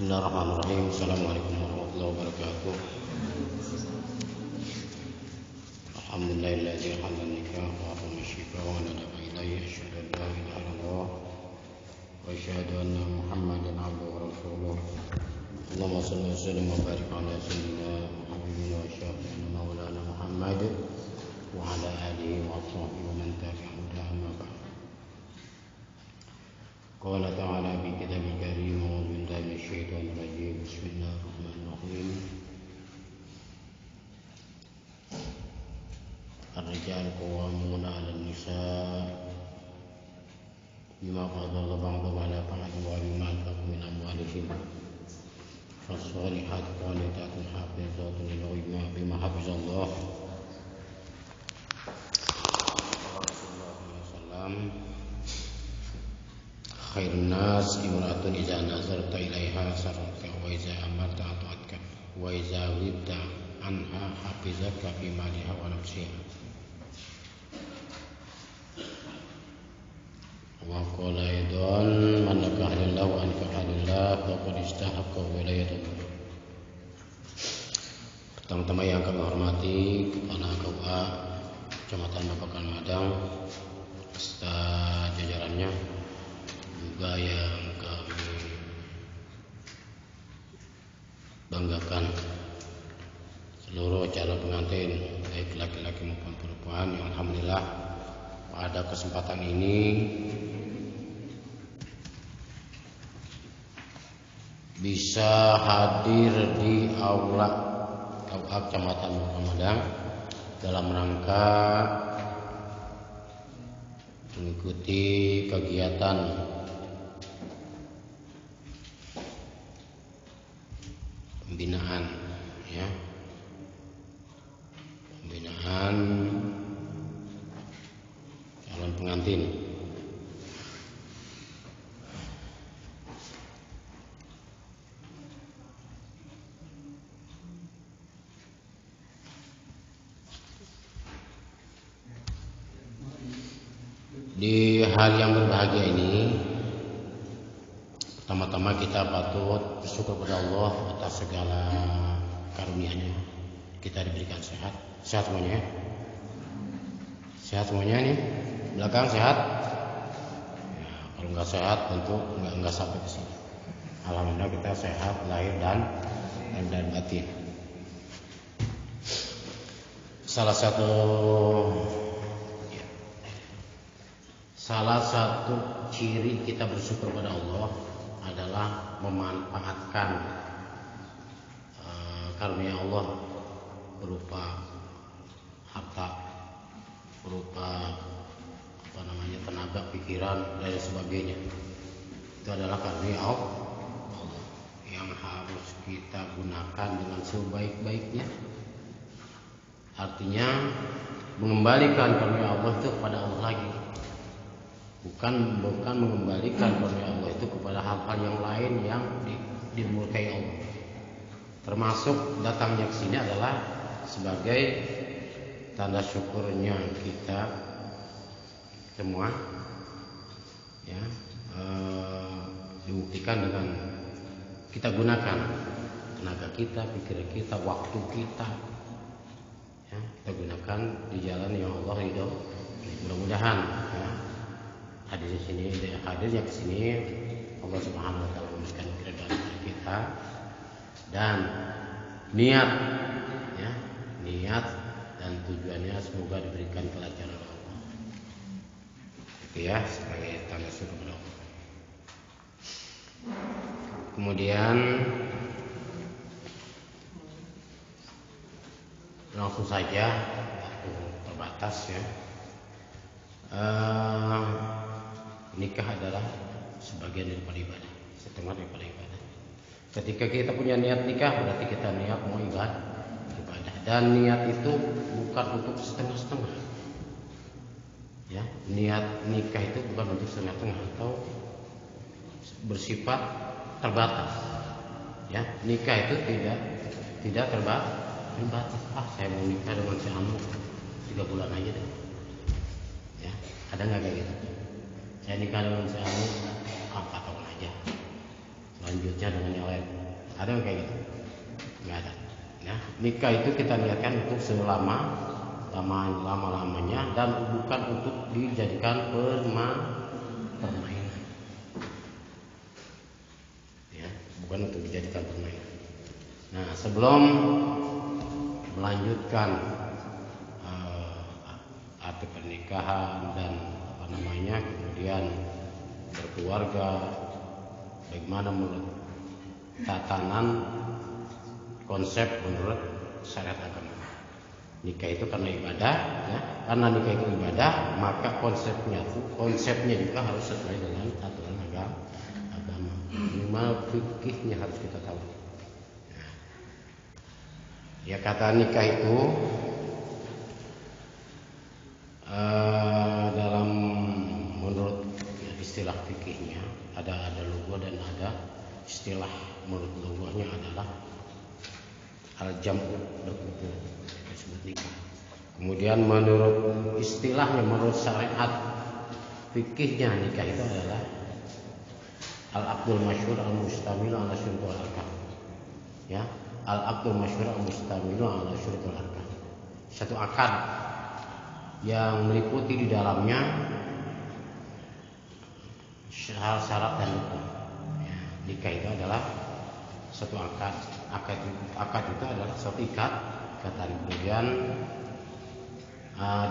Bismillahirrahmanirrahim. Assalamualaikum warahmatullahi wabarakatuh. Alhamdulillahilladzi halal nikah wa harrama syirka wa nadaba ilaihi asyhadu an la ilaha illallah wa asyhadu anna Muhammadan abduhu wa rasuluh. Allahumma shalli wa sallim wa barik ala sayyidina Muhammadin wa syafi'ina maulana Muhammad wa ala alihi wa sahbihi wa man tabi'ahum bi ihsan ila yaumil. Qala ta'ala bi kitabil karim wa billahi minasyaitonir rajim. Bismillahirrahmanirrahim. Ar-rijal qawwamuna 'alan nisa' bima faddala ba'dahum 'ala ba'din wa bima anfaqu min amwalihim. Fas-salihatu qanitatun hafizatun lil ghaibi bima hafizallah. Rasulullah sallallahu alaihi wasallam khairun nas imra'atun idza nazarta ilaiha sarraka wa idza amarta ata'atka wa idza ghibta anha hafizaka fi maliha wa nafsiha. Wa qala aidan man nakaha lillah wa ankaha lillah faqad istahaqqa wilayatullah. Teman-teman yang kami hormati, Kepala KUA Kecamatan Babakan Madang beserta jajarannya, juga yang kami banggakan, seluruh calon pengantin baik laki-laki maupun perempuan yang alhamdulillah pada kesempatan ini bisa hadir di aula KUA Kecamatan Babakan Madang dalam rangka mengikuti kegiatan pembinaan, ya, pembinaan calon pengantin. Di hari yang berbahagia ini, pertama-tama kita patut bersyukur kepada Allah atas segala karunia-Nya. Kita diberikan sehat, sehat semuanya. Sehat semuanya nih, belakang sehat. Ya, kalau nggak sehat tentu nggak sampai ke sini. Alhamdulillah kita sehat lahir dan batin. Salah satu ciri kita bersyukur kepada Allah adalah memanfaatkan karunia Allah berupa harta, berupa tenaga, pikiran dan sebagainya. Itu adalah karunia Allah yang harus kita gunakan dengan sebaik-baiknya. Artinya mengembalikan karunia Allah itu kepada Allah lagi. Bukan mengembalikan karunia Allah itu kepada hal-hal yang lain yang dimurkai Allah. Termasuk datangnya ke sini adalah sebagai tanda syukurnya kita semua, ya, dibuktikan dengan kita gunakan tenaga kita, pikiran kita, waktu kita, ya, kita gunakan di jalan yang Allah ridho. Mudah-mudahan, ya, hadirnya ke sini Allah Subhanahu wa taala memberikan keridhaan kita dan niat, ya, niat dan tujuannya semoga diberikan kelancaran Allah. Itu ya sebagai tanda syukur kepada Allah. Kemudian langsung saja, waktu terbatas, ya. Nikah adalah sebagian daripada ibadah, setengah daripada ibadah. Ketika kita punya niat nikah, berarti kita niat mau ibadah. Dan niat itu bukan untuk setengah-setengah. Ya, niat nikah itu bukan untuk setengah-setengah atau bersifat terbatas. Ya, nikah itu tidak terbatas. Saya mau nikah dengan si Anu 3 bulan aja deh. Ya, ada nggak kayak gitu? Saya nikah dengan si Anu 4 tahun aja. Selanjutnya dengan yang lain. Ada yang kayak gitu? Nggak ada. Ya, nikah itu kita niatkan untuk selama-lamanya dan bukan untuk dijadikan permainan. Ya, bukan untuk dijadikan permainan. Nah, sebelum melanjutkan arti pernikahan dan kemudian berkeluarga, bagaimana menurut tatanan konsep menurut syariat agama. Nikah itu karena ibadah, ya. Karena nikah itu ibadah, maka konsepnya juga harus sesuai dengan aturan agama. Minimal fikihnya harus kita tahu. Ya, kata nikah itu dalam menurut istilah fikihnya ada lugah dan ada istilah. Menurut lugahnya adalah al-jam'u, berkumpul, disebut nikah. Kemudian menurut istilahnya, menurut syariat fikihnya, nikah itu adalah al-aqdul masyhur al-mustamil ala syurutul arkan. Ya, al-aqdul masyhur al-mustamil ala syurutul arkan. Satu akad yang meliputi di dalamnya syarat dan rukun. Ya, nikah itu adalah satu akad. Akad itu adalah suatu ikatan. Kemudian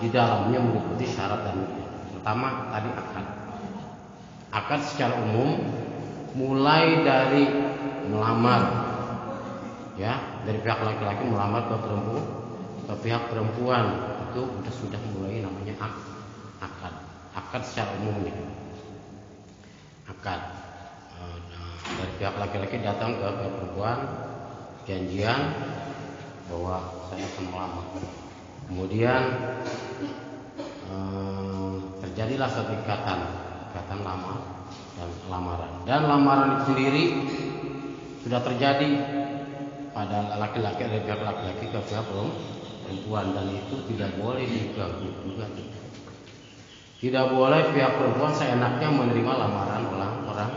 di dalamnya meliputi syarat dan rukun. Pertama tadi akad. Akad secara umum mulai dari melamar, ya, dari pihak laki-laki melamar ke pihak perempuan, itu sudah mulai namanya akad. Akad secara umumnya. Akad dari pihak laki-laki datang ke pihak perempuan, janjian bahwa saya akan melamar. Kemudian terjadilah suatu ikatan lama dan lamaran. Dan lamaran itu sendiri sudah terjadi pada laki-laki, dari pihak laki-laki ke pihak perempuan, dan itu tidak boleh diganggu juga. Tidak boleh pihak perempuan seenaknya menerima lamaran orang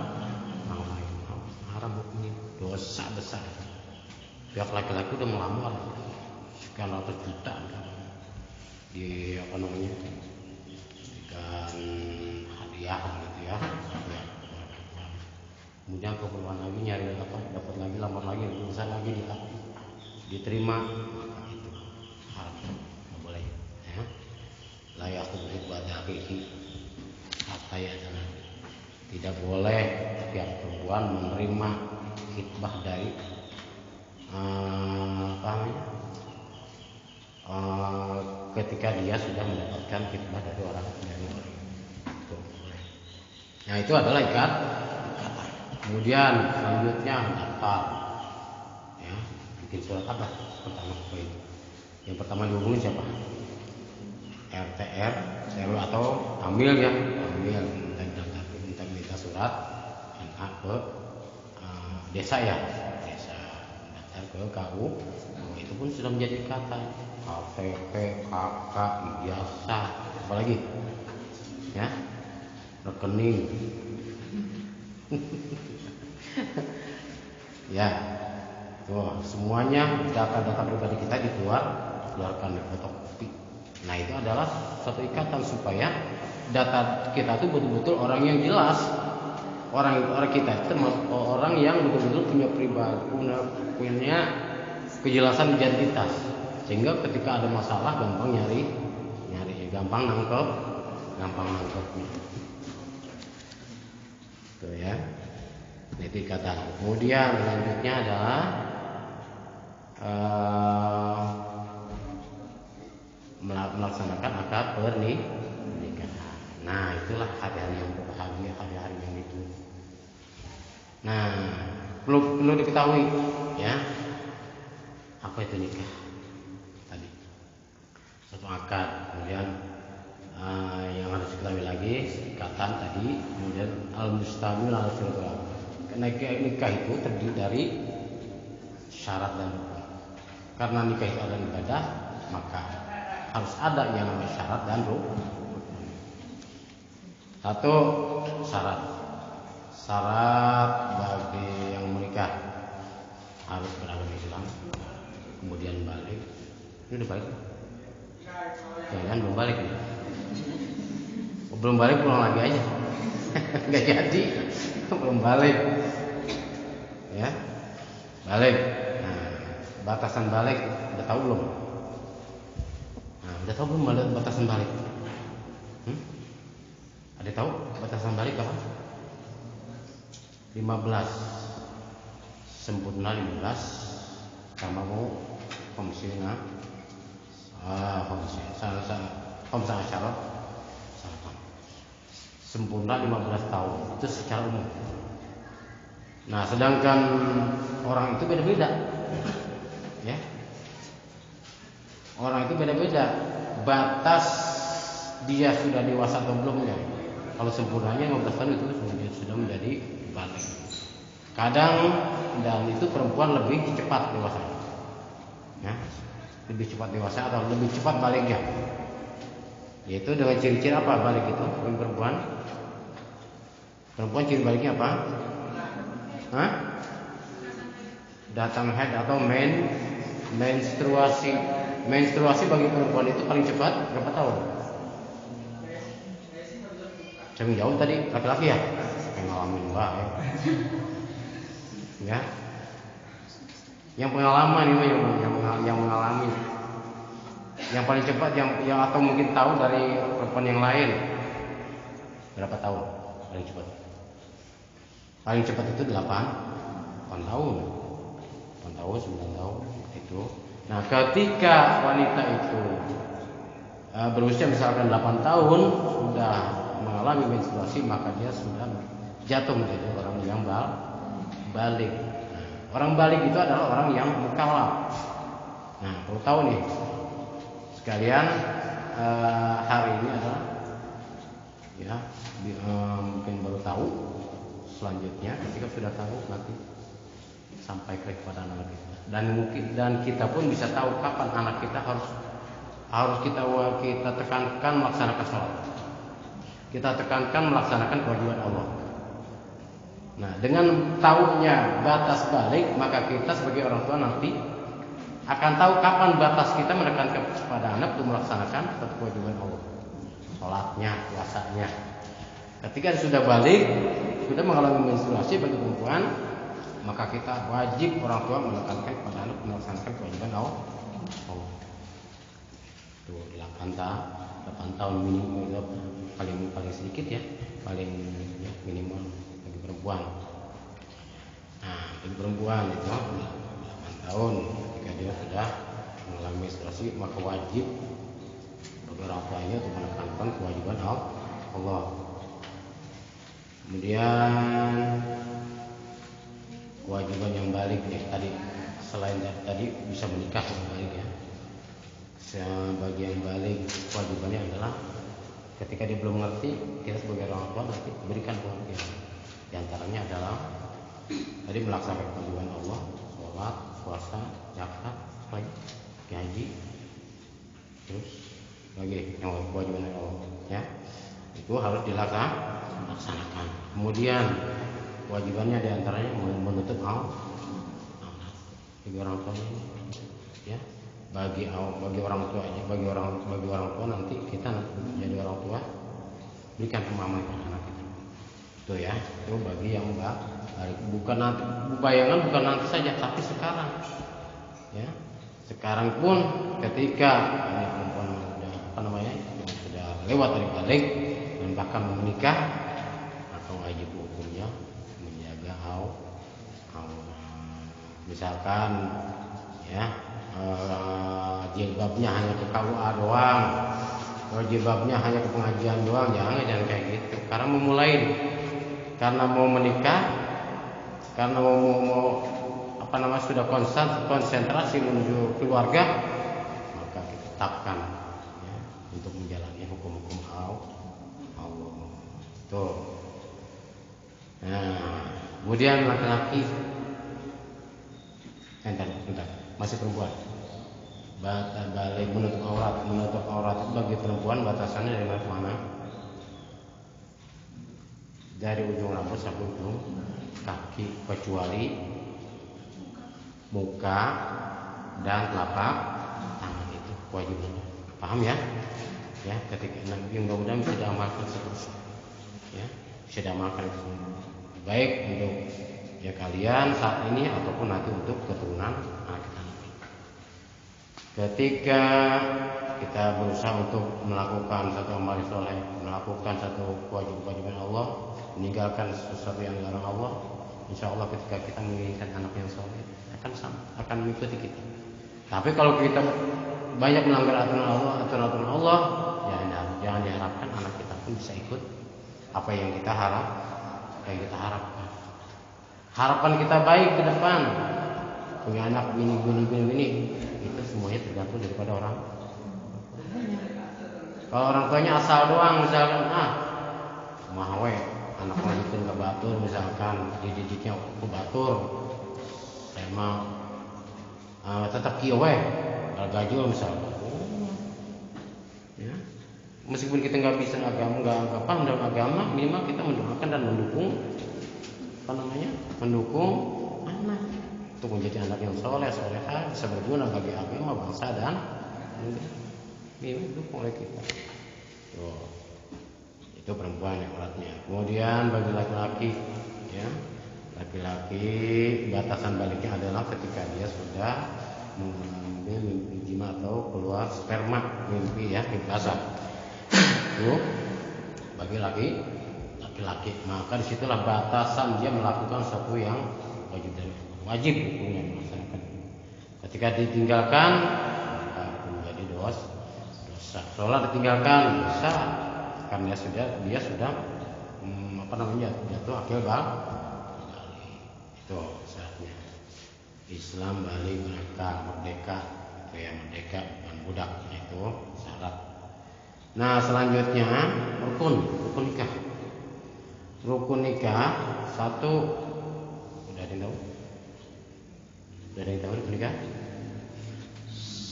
lain. Haram hukumnya, dosa besar. Pihak laki-laki udah melamar sekian ratus juta di kan hadiah gitu ya. Kemudian keperluan lagi nyari dapat lagi, lamar lagi, urusan lagi diterima, maka itu haram, nggak boleh. Ya. Layak untuk pada akhihi apa ya, tidak boleh pihak perempuan menerima khitbah dari ketika dia sudah mendapatkan khitbah dari orang itu. Nah, itu adalah ikatan. Kemudian selanjutnya daftar, ya, bikin surat apa pertama poin. Yang pertama dihubungi siapa? RTR, RW atau amil, ya, amil, minta surat NA ke desa, ya, desa, daftar ke KU. Itu pun sudah menjadi kata KTP, KK, ijazah, apalagi, ya, rekening. Ya, tuh, semuanya data-data pribadi kita dikeluarkan fotokopi. Nah, itu adalah suatu ikatan supaya data kita itu betul-betul orang yang jelas. Orang kita itu orang yang betul-betul punya kejelasan identitas, sehingga ketika ada masalah gampang nyari, gampang nangkepnya. Tuh, ya. Itu ikatan. Kemudian selanjutnya adalah melaksanakan akad pernikahan. Nah, itulah hari-hari yang berbahagia, hari-hari yang itu. Nah, perlu diketahui, ya, apa itu nikah tadi. Satu akad, kemudian yang harus diketahui lagi ikatan tadi, kemudian al-mustamil ala syurutul arkan. Nikah itu terdiri dari syarat dan rukun. Karena nikah itu adalah ibadah, maka harus ada yang namanya syarat dan rukun. Satu, syarat bagi yang menikah. harus beragama Islam, kemudian balik. Ini udah balik? Jangan belum balik nih. Belum balik pulang lagi aja. Nggak jadi, belum balik. Ya, balik. Nah, batasan balik udah tahu belum? Nah, udah tahu belum batasan balik? Ada tahu batasan balik apa? 15 sempurna 15 sama mau komsina komsa asyara sempurna 15 tahun itu secara umum. Nah, sedangkan orang itu beda-beda, ya. Orang itu beda-beda batas dia sudah dewasa atau belum ya. Kalau sempurnanya 15 tahun itu sudah menjadi balik. Kadang dan itu perempuan lebih cepat dewasa, ya, lebih cepat dewasa atau lebih cepat baliknya. Yaitu dengan ciri-ciri apa balik itu? Perempuan ciri baliknya apa? Hah? Datang haid atau menstruasi. Menstruasi bagi perempuan itu paling cepat berapa tahun? Jangan jauh tadi laki-laki ya, ngalamin banget. Ya, yang pengalaman ini yang mengalami, yang paling cepat yang atau mungkin tahu dari perempuan yang lain berapa tahun paling cepat? Paling cepat itu 8 tahun, 9 tahun itu. Nah, ketika wanita itu berusia misalkan 8 tahun sudah mengalami menstruasi, maka dia sudah jatuh menjadi orang yang balik. Nah, orang balik itu adalah orang yang mukallaf. Nah, perlu tahu nih sekalian, hari ini adalah ya mungkin baru tahu. Selanjutnya ketika sudah tahu nanti sampai kepada anak kita, dan kita pun bisa tahu kapan anak kita harus kita tekankan melaksanakan sholat, kita tekankan melaksanakan kewajiban Allah. Nah, dengan tahunya batas balik, maka kita sebagai orang tua nanti akan tahu kapan batas kita menekankan kepada anak untuk melaksanakan satu kewajiban Allah, sholatnya, puasanya. Ketika sudah balik, sudah mengalami menstruasi bagi perempuan, maka kita wajib orang tua menekankan kepada anak melaksanakan kewajiban Allah. Itu 8 tahun minimal, paling sedikit ya, paling ya, minimal bagi perempuan. Nah, bagi perempuan itu 8 tahun ketika dia sudah mengalami menstruasi, maka wajib bagi orang tuanya untuk menekankan kewajiban Allah. Kemudian kewajiban yang balik ya tadi, selain tadi bisa menikah yang balik ya. Bagian balik kewajibannya adalah ketika dia belum mengerti, kita sebagai orang tua nanti berikan pengertian. Di antaranya adalah tadi melaksanakan kewajiban Allah, sholat, puasa, zakat, haji, terus bagi yang kewajiban Allah ya, itu harus dilaksanakan. Kemudian kewajibannya diantaranya menutup aurat bagi orang tua ya, bagi orang tuanya, bagi orang tua nanti kita jadi orang tua berikan pemahaman kepada anak kita itu ya, itu bagi yang balik. Bukan nanti bayangan, bukan nanti saja, tapi sekarang ya, sekarang pun ketika ini perempuan sudah lewat dari balik dan bahkan menikah, atau wajib hukumnya menjaga misalkan ya, jilbabnya hanya ke KUA doang, kalau jilbabnya hanya ke pengajian doang, jangan kayak gitu. Karena karena mau menikah, karena mau sudah konsentrasi menuju keluarga, maka kita tetapkan ya, untuk menjalani hukum-hukum Allah. Tuh. Nah, kemudian laki-laki, entar, masih perempuan. Balik menutup aurat itu bagi perempuan batasannya dari mana? Dari ujung rambut sampai ujung kaki, kecuali muka, dan telapak tangan. Itu kewajiban. Paham ya? Ya, ketika nanti mudah-mudahan bisa diamalkan seterusnya. Ya, bisa diamalkan baik untuk ya kalian saat ini ataupun nanti untuk keturunan anak kita. Ketika kita berusaha untuk melakukan satu amal soleh, melakukan satu kewajiban Allah, meninggalkan sesuatu yang dilarang Allah, insya Allah ketika kita menginginkan anak yang soleh akan mengikuti kita. Tapi kalau kita banyak melanggar aturan Allah, ya jangan diharapkan anak kita pun bisa ikut apa yang kita harapkan. Harapan kita baik ke depan, punya anak ini, itu semuanya tergantung daripada orang. Kalau orang tuanya asal doang, misalkan mawe anak orang itu nggak batur, misalkan dididiknya aku batur, saya mau tetap kiawe, gajul misalkan. Ya. Meskipun kita nggak bisa agama, nggak paham dalam agama, minimal kita mendoakan dan mendukung anak untuk menjadi anak yang soleh, solehah, bisa berguna bagi agama, bangsa dan didukung oleh kita. Itu perempuan yang beratnya. Kemudian bagi laki-laki, ya, laki-laki batasan baliknya adalah ketika dia sudah mengambil mimpi jima atau keluar sperma, mimpi basah. Itu bagi laki-laki, maka disitulah batasan dia melakukan sesuatu yang wajib hukumnya melaksanakan. Ketika ditinggalkan, maka menjadi dosa. Sholat ditinggalkan dosa karena dia sudah jatuh akil balik. Itu syaratnya. Islam balik merdeka, merdeka bukan budak, itu syarat. Nah selanjutnya rukun nikah. Rukun nikah satu, udah ada yang tahu? Udah ada yang tahu rukun nikah?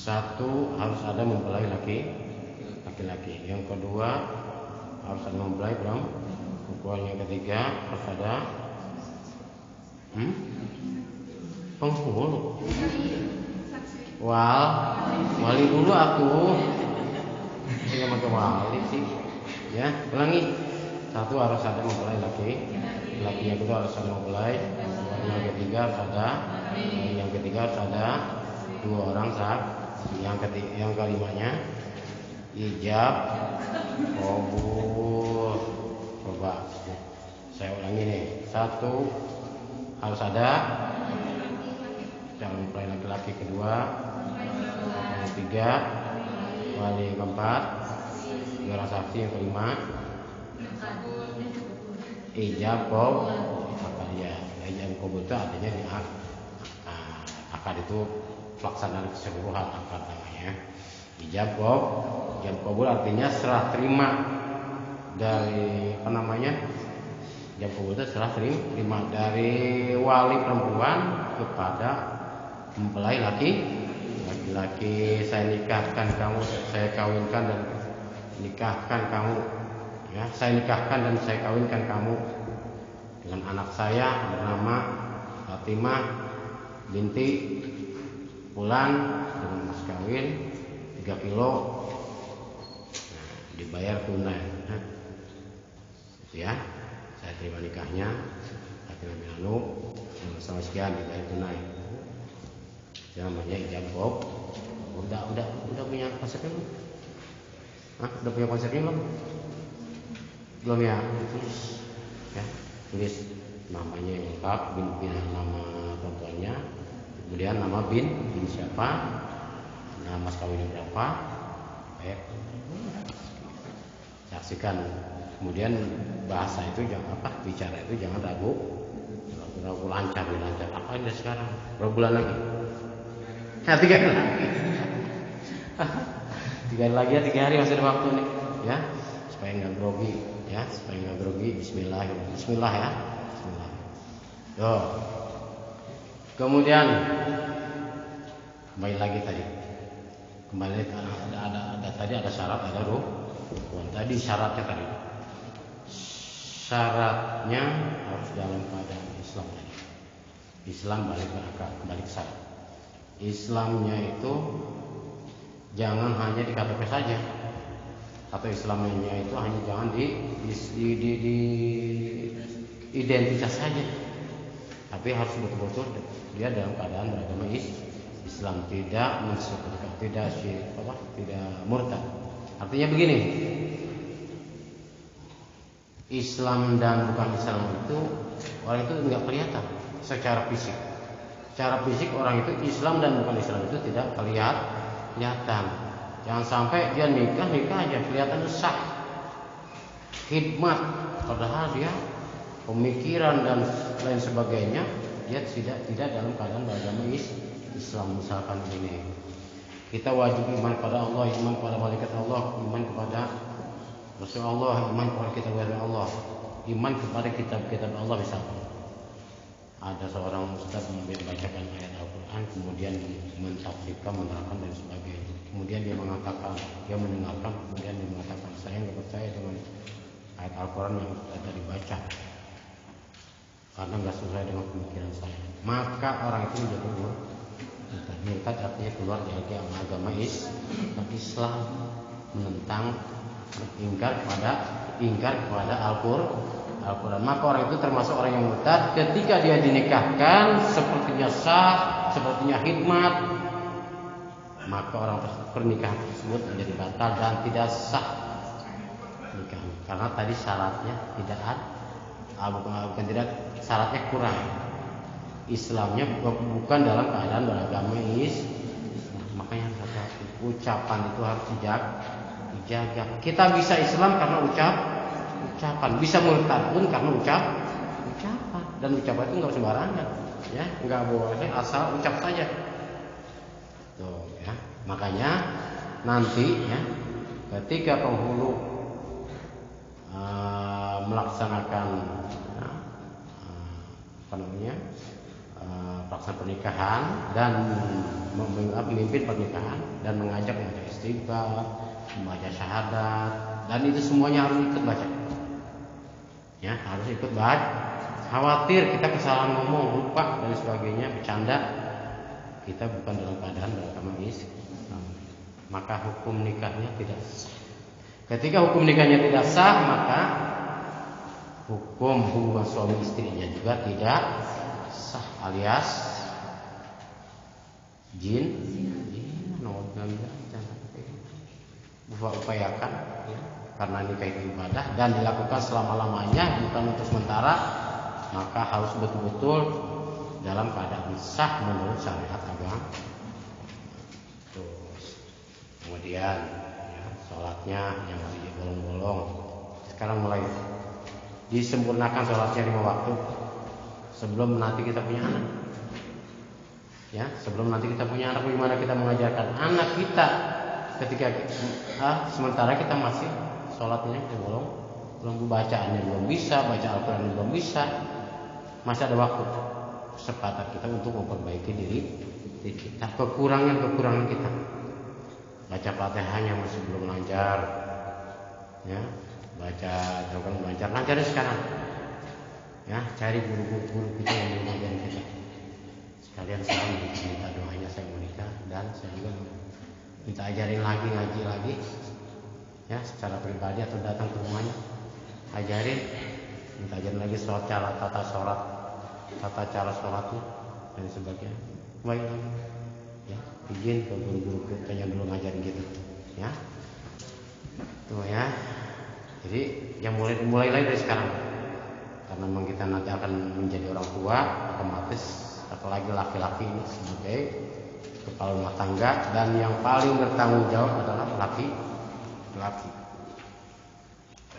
Satu, harus ada mempelai laki-laki. Yang kedua, harus ada mempelai perempuan. Yang ketiga, harus ada penghulu. Wali dulu aku. Enggak pakai wali sih. Ya, ulangi. Satu, harus ada mempelai laki. Yang kedua, harus ada mempelai. Yang ketiga harus ada dua orang saksi. Yang kelimanya ijab qabul. Coba saya ulangi nih. Satu, harus ada calon mempelai laki-laki. Kedua, yang ketiga wali. Yang keempat dua orang saksi. Yang kelima ijab qabul. Ijab qabul itu artinya di akad itu pelaksanaan keseluruhan akad namanya. Ijab qabul artinya serah terima dari ijab qabul itu serah terima dari wali perempuan kepada mempelai laki-laki. Saya nikahkan kamu, saya kawinkan dan nikahkan kamu. Ya, saya nikahkan dan saya kawinkan kamu dengan anak saya bernama Fatimah binti Fulan dengan mas kawin 3 kilo. Nah, dibayar tunai. Ya, saya terima nikahnya Fatimah bin Anu sama sekian, dibayar tunai. Itu namanya ijab qabul. Udah punya konsepnya belum? Udah punya konsepnya belum? Belum ya? Tulis namanya yang lengkap, bin nama perempuannya, kemudian nama bin siapa, nama mas kawinnya berapa, saksikan. Kemudian bahasa itu bicara itu jangan ragu lancar. Apa ini sekarang? Berapa bulan lagi? 3 hari lagi. 3 hari lagi ya, 3 hari masih ada waktu nih, ya, supaya nggak grogi. Bismillah ya. Bismillah. Kemudian kembali lagi tadi. Ada syarat, ada rukun. Tadi syaratnya tadi. Syaratnya harus dalam keadaan Islam tadi. Islam balik ke akal, kembali ke syarat. Islamnya itu jangan hanya di KTP saja, atau Islamnya itu hanya jangan di identitas saja, tapi harus betul-betul dia dalam keadaan beragama Islam, tidak mensyukurkan, tidak syirik, tidak murtad. Artinya begini, Islam dan bukan Islam itu orang itu nggak kelihatan secara fisik. Secara fisik orang itu Islam dan bukan Islam itu tidak kelihatan. Jangan sampai dia nikah aja kelihatan sah, khidmat, padahal dia pemikiran dan lain sebagainya dia tidak dalam keadaan beragama Islam. Misalkan ini, kita wajib iman kepada Allah, iman kepada malaikat Allah, iman kepada Rasulullah, iman kepada kitab Allah, iman kepada kitab Allah. Misalkan ada seorang ustaz membacakan ayat Al-Quran, kemudian mentafsirkan, menerangkan dan sebagainya. Kemudian dia mengatakan, dia mendengarkan, kemudian dia mengatakan, saya nggak percaya dengan ayat Al-Quran yang tadi dibaca karena nggak sesuai dengan pemikiran saya. Maka orang itu menjadi murtad, artinya keluar dari agama Islam, menentang, ingkar kepada Al-Quran. Maka orang itu termasuk orang yang murtad ketika dia dinikahkan, sepertinya sah, sepertinya khidmat, maka orang pernikahan tersebut menjadi batal dan tidak sah nikah, karena tadi syaratnya tidak ada, bukan tidak, syaratnya kurang. Islamnya bukan dalam keadaan beragama Islam. Makanya kata ucapan itu harus dijaga. Kita bisa Islam karena ucapan, bisa murtad pun karena ucapan. Dan ucapan itu nggak sembarangan, ya, nggak boleh asal ucap saja. Tuh, ya. Makanya nanti, ya, ketika penghulu melaksanakan pelaksanaan pernikahan dan memimpin pernikahan dan mengajak istighfar, membaca syahadat, dan itu semuanya harus ikut baca. Ya, harus ikut baca. Khawatir kita kesalahan ngomong, lupa dan sebagainya, bercanda, kita bukan dalam keadaan beragama Islam. Maka hukum nikahnya tidak sah. Ketika hukum nikahnya tidak sah, maka hukum hubungan suami istrinya juga tidak sah, alias upayakan, ya, karena nikah itu ibadah dan dilakukan selama-lamanya, bukan untuk sementara, maka harus betul-betul dalam keadaan sah menurut syariat agama. Terus kemudian, ya, sholatnya yang bolong-bolong sekarang mulai disempurnakan, sholatnya 5 waktu sebelum nanti kita punya anak. Ya, sebelum nanti kita punya anak, bagaimana kita mengajarkan anak kita ketika sementara kita masih sholatnya belum bacaannya belum bisa, baca Al-Quran belum bisa, masih ada waktu kesempatan kita untuk memperbaiki diri kita, kekurangan kita. Baca Fatihahnya masih belum lancar, ya, baca lancarin sekarang, ya, cari guru-guru kita yang mengajar kita. Sekalian saya minta doanya, saya mau nikah dan saya juga minta ajarin lagi, ngaji lagi, ya, secara pribadi atau datang ke rumahnya, ajarin, minta ajarin lagi sholat, tata cara sholatnya dan sebagainya. Baik, ya, izin ke guru-guru kita yang dulu ngajarin gitu, ya, tuh, ya. Jadi yang mulai dari sekarang, karena memang kita nanti akan menjadi orang tua, otomatis apalagi laki-laki ini sebagai kepala rumah tangga dan yang paling bertanggung jawab adalah laki.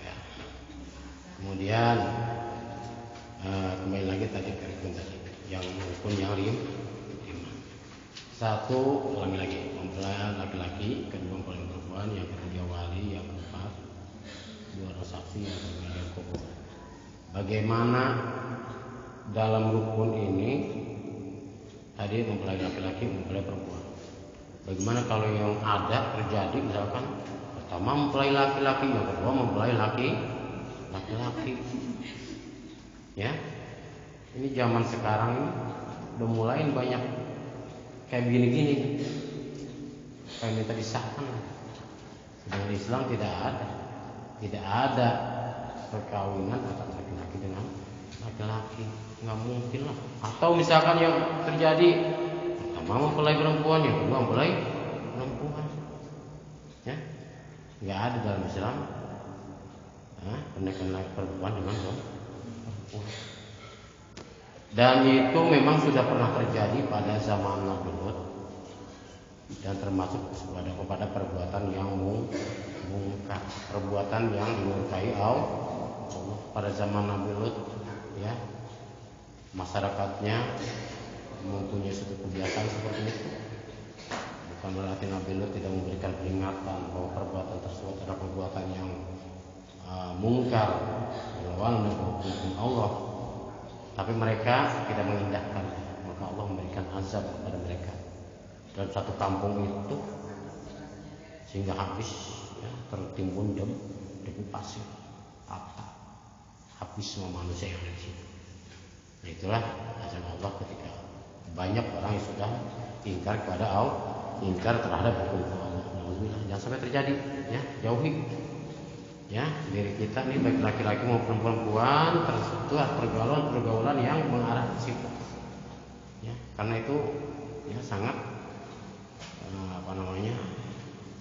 Ya. Kemudian kembali lagi tadi ke rukun tadi, yang rukun yang 5. 1 ulangi lagi, mempelai laki-laki, kedua mempelai perempuan, yang ketiga wali, yang keempat 2 orang saksi, yang kelima kubur. Bagaimana dalam rukun ini tadi mempelai laki-laki, mempelai perempuan. Bagaimana kalau yang ada terjadi, misalkan pertama mempelai laki-laki, yang kedua mempelai laki-laki. Ya, ini zaman sekarang ini udah mulai banyak kayak begini-gini, kayak minta disahkan. Sedangkan di Islam tidak ada perkawinan antara laki-laki dengan laki-laki, nggak mungkin lah. Atau misalkan yang terjadi pertama mempelai perempuan, yang kedua mempelai perempuan, ya nggak ada dalam Islam pernikahan perempuan dengan perempuan. Dan itu memang sudah pernah terjadi pada zaman Nabi Lut, dan termasuk kepada perbuatan yang mungkar, perbuatan yang dimurkai Allah pada zaman Nabi Lut, ya. Masyarakatnya mempunyai suatu kebiasaan seperti itu. Bukan berarti Nabi Lut tidak memberikan peringatan bahwa perbuatan tersebut adalah perbuatan yang mungkar, melawan hukum Allah. Tapi mereka tidak mengindahkan, maka Allah memberikan azab kepada mereka dalam satu kampung itu, sehingga habis, ya, tertimbun debu pasir, habis semua manusia yang ada di situ. Nah, itulah azab Allah ketika banyak orang yang sudah ingkar kepada Allah, ingkar terhadap hukum Allah. Alhamdulillah, jangan sampai terjadi, ya, jauhi. Ya, diri kita nih baik laki-laki maupun perempuan tersentuh pergaulan yang mengarah ke situ. Ya, karena itu ya sangat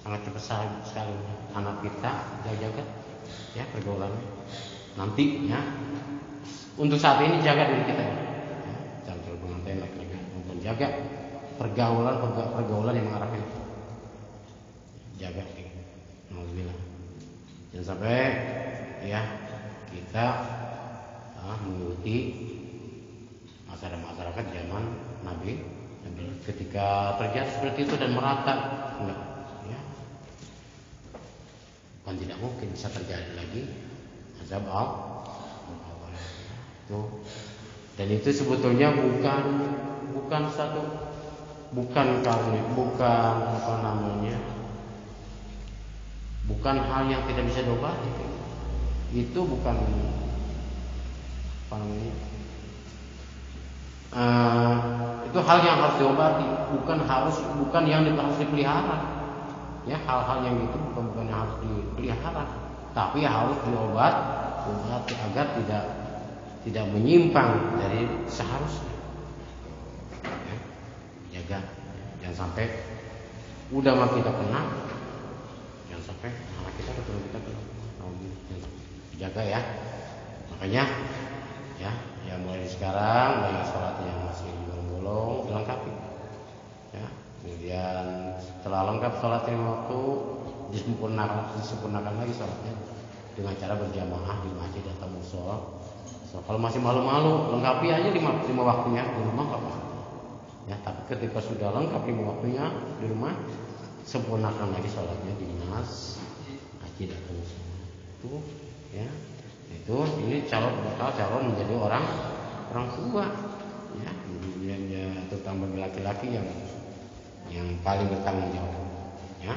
sangat cepat sekali anak kita jaga ya pergaulannya. Nanti ya untuk saat ini jaga diri kita. Ya, jangan terlalu pengantin laki-laki maupun jaga pergaulan yang mengarah ke situ. Jaga. Alhamdulillah. Jangan sampai ya kita mengikuti masyarakat zaman Nabi ketika terjadi seperti itu dan merata, enggak, ya. Bukan tidak mungkin bisa terjadi lagi azab Allah. Dan itu sebetulnya bukan bukan hal yang tidak bisa diobati. Itu bukan itu hal yang harus diobati, bukan yang harus dipelihara. Ya, hal-hal yang itu bukan yang harus dipelihara, tapi harus diobati agar tidak menyimpang dari seharusnya. Ya, jaga, jangan sampai udah mah kita kena, jangan sampai anak kita keturunan kita kena. Jaga ya. Makanya ya mulai sekarang banyak sholat yang masih bolong-bolong dilengkapi. Ya, kemudian setelah lengkap sholat lima waktu disempurnakan lagi sholatnya dengan cara berjamaah di masjid atau musola. So, kalau masih malu-malu lengkapi aja lima waktunya di rumah nggak apa-apa. Ya, tapi ketika sudah lengkap lima waktunya di rumah, sempurnakan lagi sholatnya di masjid atau musola. Itu ya, ini bakal calon menjadi orang tua, ya, terutama bagi laki-laki yang paling bertanggung jawab. Ya,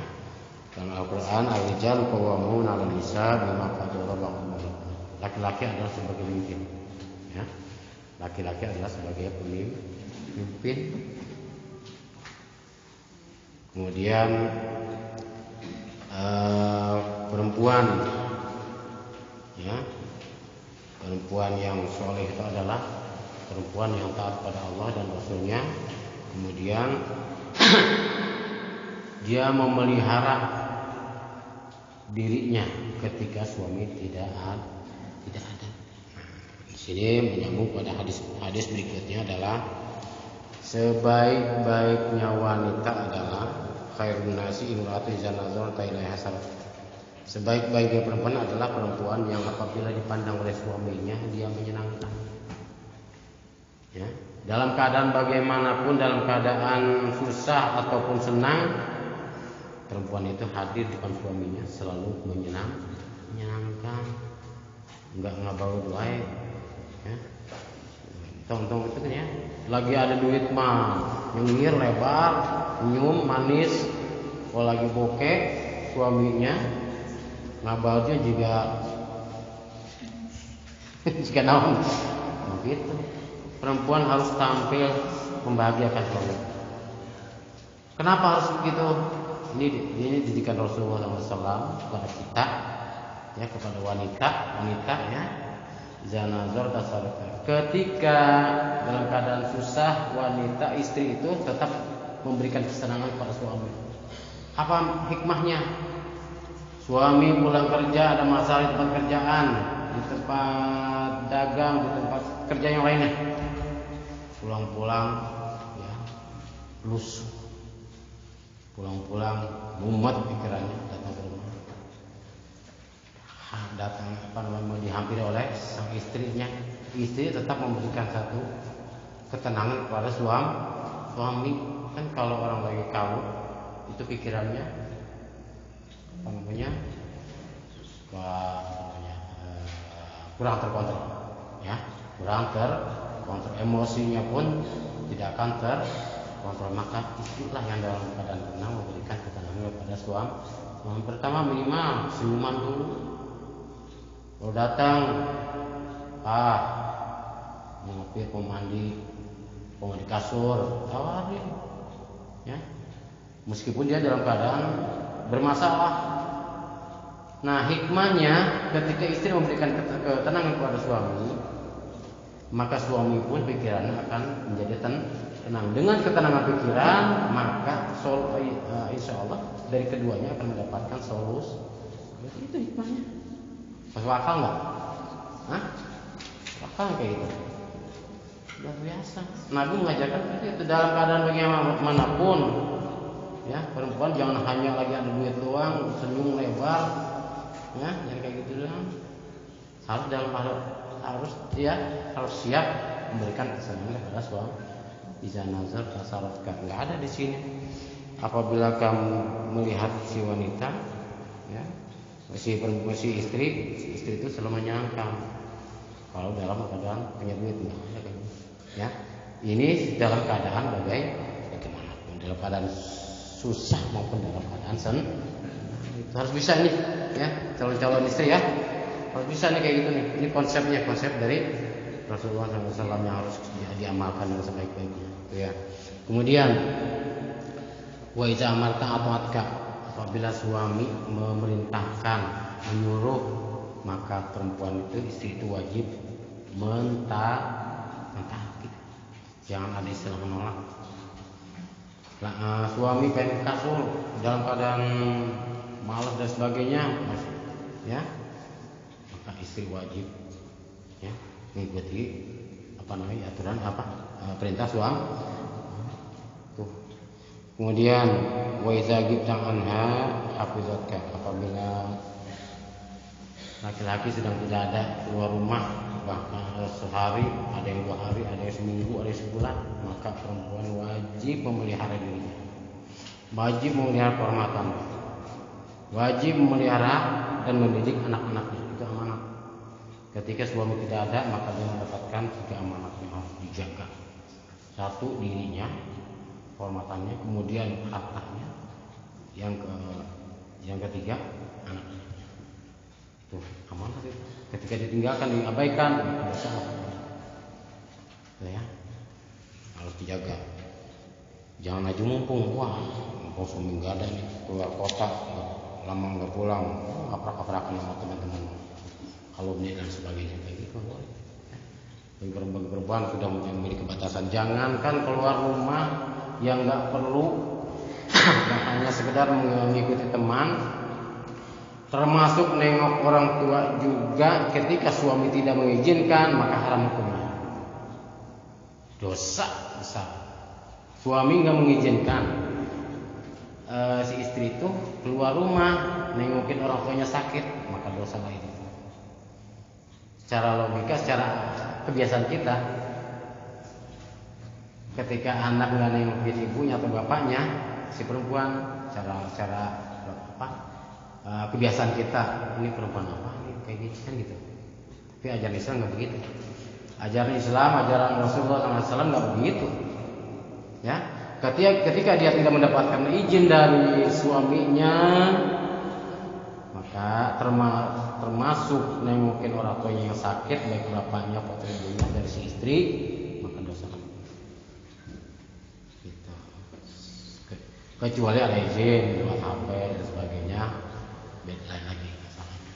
dalam Al-Quran al-rijal qawwamuna 'alan nisa bima qaddara ba'dhum 'ala ba'd. Laki-laki adalah sebagai pemimpin. Ya, laki-laki adalah sebagai pemimpin. Kemudian perempuan, ya, perempuan yang soleh itu adalah perempuan yang taat pada Allah dan Rasulnya. Kemudian dia memelihara dirinya ketika suami tidak ada. Di sini menyambung pada hadis berikutnya adalah sebaik-baiknya wanita adalah khairun nasi imra'atu idza nazarat ilaiha saraf. Sebaik-baiknya perempuan adalah perempuan yang apabila dipandang oleh suaminya dia menyenangkan. Ya, dalam keadaan bagaimanapun, dalam keadaan susah ataupun senang, perempuan itu hadir di depan suaminya selalu menyenangkan, enggak ngabawa duai. Ya, tong-tong itu kan ya, lagi ada duit mah nyengir lebar, senyum manis. Kalau lagi bokeh suaminya ngabalnya juga jika naon begitu. Perempuan harus tampil membahagiakan suami. Kenapa harus begitu? Ini didikan Rasulullah SAW kepada kita, ya, kepada wanita ya. Zanazor tasarrufa. Ketika dalam keadaan susah, wanita istri itu tetap memberikan kesenangan kepada suami. Apa hikmahnya? Suami pulang kerja ada masalah di tempat kerjaan, di tempat dagang, di tempat kerja yang lainnya. Pulang-pulang ya, lusuh. Pulang-pulang mumet pikirannya, datang ke rumah. Datang dihampiri oleh sang istrinya. Istri tetap memberikan satu ketenangan kepada suami. Kan kalau orang lagi kawin itu pikirannya kurang terkontrol, ya, kurang terkontrol, emosinya pun tidak akan terkontrol. Maka istrilah yang dalam keadaan tenang memberikan ketenangan kepada suami. Pertama minimal senyuman dulu. Kalau datang, ngopi, mau mandi kasur, tawarin, ya. Meskipun dia dalam keadaan bermasalah. Nah, hikmahnya ketika istri memberikan ketenangan kepada suami, maka suami pun pikirannya akan menjadi tenang. Dengan ketenangan pikiran, maka insya Allah dari keduanya akan mendapatkan solusi. Itu hikmahnya. Masuk akal nggak? Akal kayak gitu. Luar biasa. Nabi mengajarkan itu dalam keadaan bagaimanapun. Ya, perempuan jangan hanya lagi ada duit doang, senyum lebar, ya, jangan kayak gitu doang. Harus siap memberikan kesenangan kepada suami. Iza nazar tasarrufka, nggak ada di sini. Apabila kamu melihat si wanita, ya, si istri itu selalu menyangka kalau dalam keadaan punya duit, nggak ada kayak gitu. Ya, ini dalam keadaan bagaimanapun, dalam keadaan susah maupun dalam keadaan harus bisa nih, ya, calon istri ya, harus bisa nih kayak gitu nih. Ini konsep dari Rasulullah SAW yang harus diamalkan dengan sebaik-baiknya, ya. Kemudian wa iza amarta ata'atka, apabila suami memerintahkan, menyuruh, maka perempuan itu, istri itu wajib mentaati. Jangan ada istilah menolak. Suami pengen kasur dalam keadaan malas dan sebagainya, ya, maka istri wajib, ya, mengikuti aturan perintah suami. Tuh. Kemudian wa iza ghibta anha hafizatka, apabila laki-laki sedang tidak ada keluar rumah, bahkan sehari, ada yang 2 hari, ada yang seminggu, ada yang sebulan, maka perempuan wajib memelihara dirinya, wajib memelihara kehormatan, wajib memelihara dan mendidik anak-anaknya. Itu amanat. Ketika suami tidak ada, maka dia mendapatkan 3 amanat yang harus dijaga. 1, dirinya, kehormatannya, kemudian hartanya, yang ketiga anaknya. Itu amanat itu. Ketika ditinggalkan, diabaikan, dosa, ya, harus dijaga. Jangan aja mumpung suami nggak ada nih, keluar kota, lama nggak pulang, kaprak-kaprakan sama teman-teman, kalumni dan sebagainya, kayak gitu. Bagi perempuan sudah memiliki batasan, jangankan keluar rumah yang nggak perlu, yang hanya sekedar mengikuti teman, termasuk nengok orang tua juga. Ketika suami tidak mengizinkan, maka haram hukumnya, dosa besar. Suami nggak mengizinkan si istri itu keluar rumah nengokin orang tuanya sakit, maka dosa lain. Secara logika, secara kebiasaan kita, ketika anak nggak nengokin ibunya atau bapaknya, si perempuan, cara kebiasaan kita, ini perempuan apa ini kayak gitu kan gitu. Tapi ajaran Islam nggak begitu. Ajaran Islam, ajaran Rasulullah SAW nggak begitu. Ya, ketika dia tidak mendapatkan izin dari suaminya, maka termasuk nengokin orang tuanya yang sakit, baik bapaknya atau ibunya dari si istri, maka dosa. Gitu. kecuali ada izin buat HP dan sebagainya, beda lain lagi masalahnya.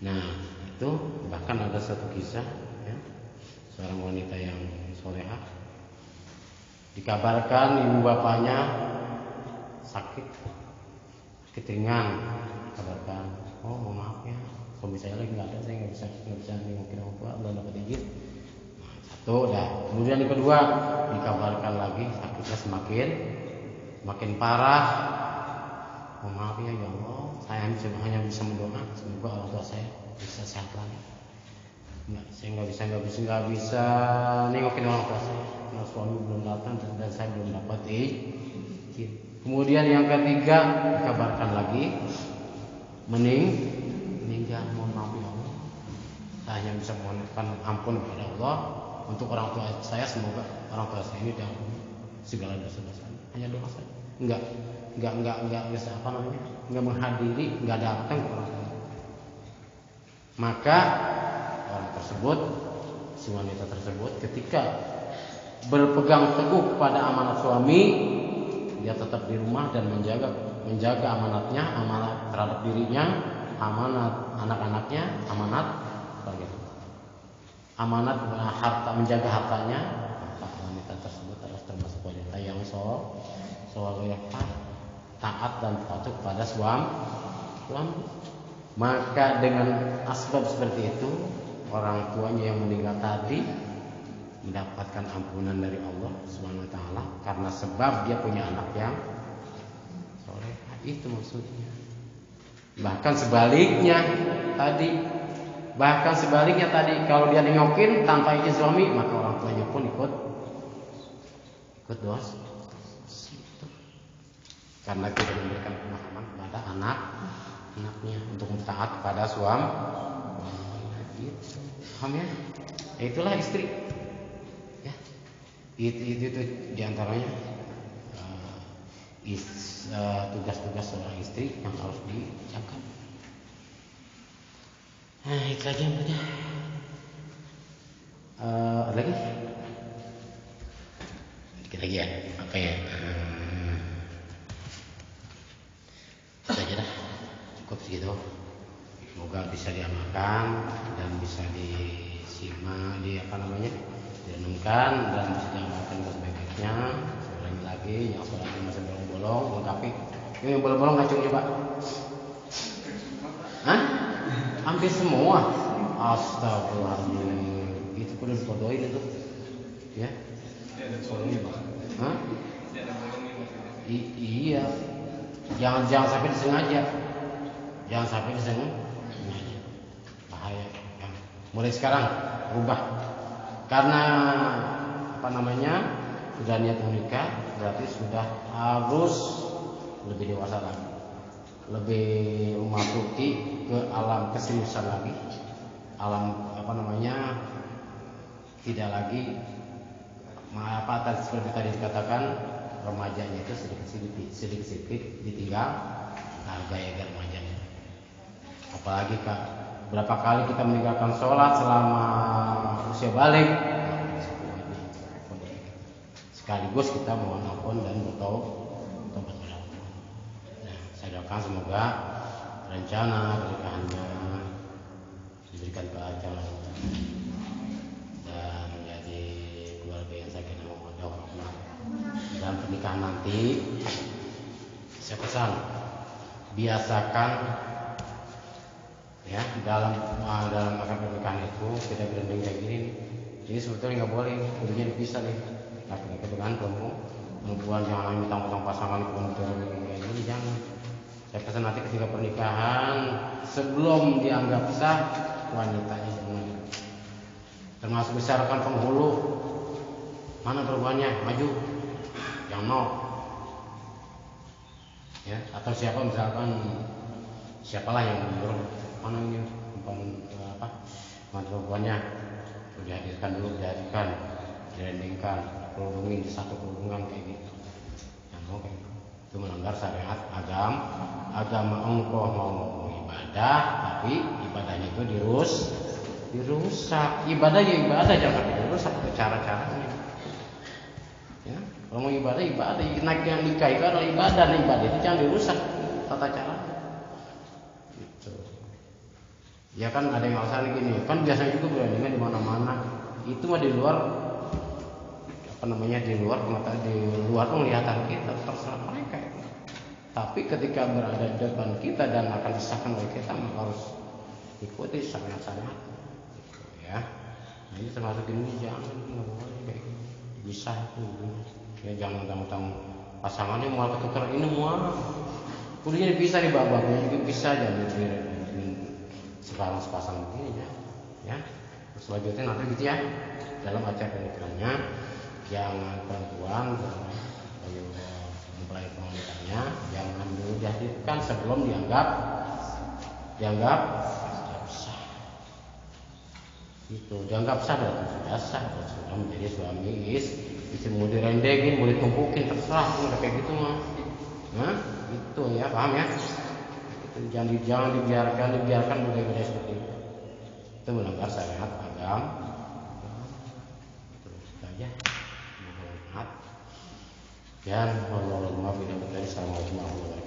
Nah itu bahkan ada satu kisah ya, seorang wanita yang solehah dikabarkan ibu bapaknya sakit ringan, kabarkan, oh mohon maaf ya, suami saya lagi nggak ada, saya nggak bisa nengokin orang tua, belum dapat izin. Nah, satu dah. Kemudian yang kedua dikabarkan lagi sakitnya semakin parah. Mohon maaf ya Allah, saya hanya bisa mendoa semoga orang tua saya bisa sehat lagi. Saya nggak bisa nengokin orang tua saya karena suami belum datang dan saya belum dapat izin. Kemudian yang ketiga dikabarkan lagi meninggal. Mohon maaf ya Allah, saya hanya bisa mohonkan ampun kepada Allah untuk orang tua saya, semoga orang tua saya ini diampuni segala dosa-dosa. Hanya doa saja, enggak bisa enggak menghadiri, enggak datang ke orang tua. Maka orang tersebut, si wanita tersebut, ketika berpegang teguh kepada amanat suami, dia tetap di rumah dan menjaga amanatnya, amanat terhadap dirinya, amanat anak-anaknya, amanat harta, menjaga hartanya. Maka wanita tersebut adalah termasuk wanita yang solehah, taat dan patuh kepada suami. Maka dengan asbab seperti itu, orang tuanya yang meninggal tadi mendapatkan ampunan dari Allah Subhanahu wa taala karena sebab dia punya anak yang soleh. Itu maksudnya. Bahkan sebaliknya tadi kalau dia nengokin tanpa izin suami, maka orang tuanya pun ikut dosa. Karena tidak memberikan pemahaman kepada anaknya untuk taat kepada suami. Gitu. Paham ya? Itulah istri. Itu diantaranya tugas-tugas seorang istri yang harus dijaga. Nah itu aja yang punya. Ada lagi? Dikit lagi ya. Apa ya? Itu aja dah. Cukup segitu. Semoga bisa diamalkan dan bisa disimak, direnungkan dan bisa diamalkan dengan sebaik-baiknya. Ulangi lagi, yang sholatnya masih bolong-bolong, lengkapi. Yang bolong-bolong ngacung coba. Hah? Hampir semua. Astagfirullahaladzim. Itu perlu dipodoin itu. Ya? Hah? Iya. Jangan sampai disengaja. Bahaya. Mulai sekarang rubah. Karena sudah niat menikah, berarti sudah harus lebih dewasa lagi, lebih memasuki ke alam keseriusan lagi, alam tidak lagi seperti tadi dikatakan remajanya itu sedikit ditinggal gaya remajanya. Apalagi berapa kali kita meninggalkan sholat selama usia balik, sekaligus kita mohon ampun dan bertobat kepada Allah. Nah, saya doakan semoga rencana pernikahannya diberikan kelancaran dan menjadi keluarga yang sakinah mawaddah warahmah. Dan pernikahan nanti, saya pesan biasakan ya dalam akad pernikahan itu tidak berunding kayak gini. Ini sebetulnya nggak boleh, kudunya dipisah nih. Laki-laki dengan perempuan jangan mentang-mentang pasangan kemudian kayak gini, jangan. Saya pesan nanti ketika pernikahan sebelum dianggap sah, wanitanya jangan. Termasuk bicarakan penghulu, mana perempuannya maju, yang no. Ya, atau siapalah yang menyuruh mana ini perempuannya dihadirkan, direndingkan, kerudungin di satu kerudungan kayak gitu. Yang mau kayak gitu. Itu melanggar syariat agama engkau mau ibadah, tapi ibadahnya itu dirusak. Ibadah jangan sampai dirusak cara-caranya. Ya. Kalau mau ibadah, naik yang nikah itu adalah ibadah. Nah, ibadah itu jangan dirusak tata cara. Gitu. Ya kan ada yang alasan gini, kan biasanya juga berandingan di mana-mana. Itu mah di luar di luar pengetahuan, di luar penglihatan kita, terserah mereka. Tapi ketika berada di depan kita dan akan disahkan oleh kita, maka harus ikuti sangat-sangat. Gitu, ya. Nah, ini termasuk ini jangan nggak boleh kayak gitu. Bisa itu. Ya jangan tentang pasangannya mau ketukar ini mau kuliah bisa di babaknya juga bisa jadi sekarang sepasang begini ya. Terus selanjutnya nanti gitu ya dalam acara pernikahannya jangan perempuan mempelai pernikahannya jangan dulu dihadirkan sebelum dianggap sah. Itu dianggap sah berarti sudah sah sudah menjadi suami istri. Mau direndengin, mau ditumpukin terserah, udah kayak gitu mah. Nah, itu ya, paham ya? Itu jangan dibiarkan budaya-budaya seperti itu. Itu melanggar syariat agama. Terus saja. Mohon maaf. Dan Allah Assalamualaikum warahmatullahi wabarakatuh.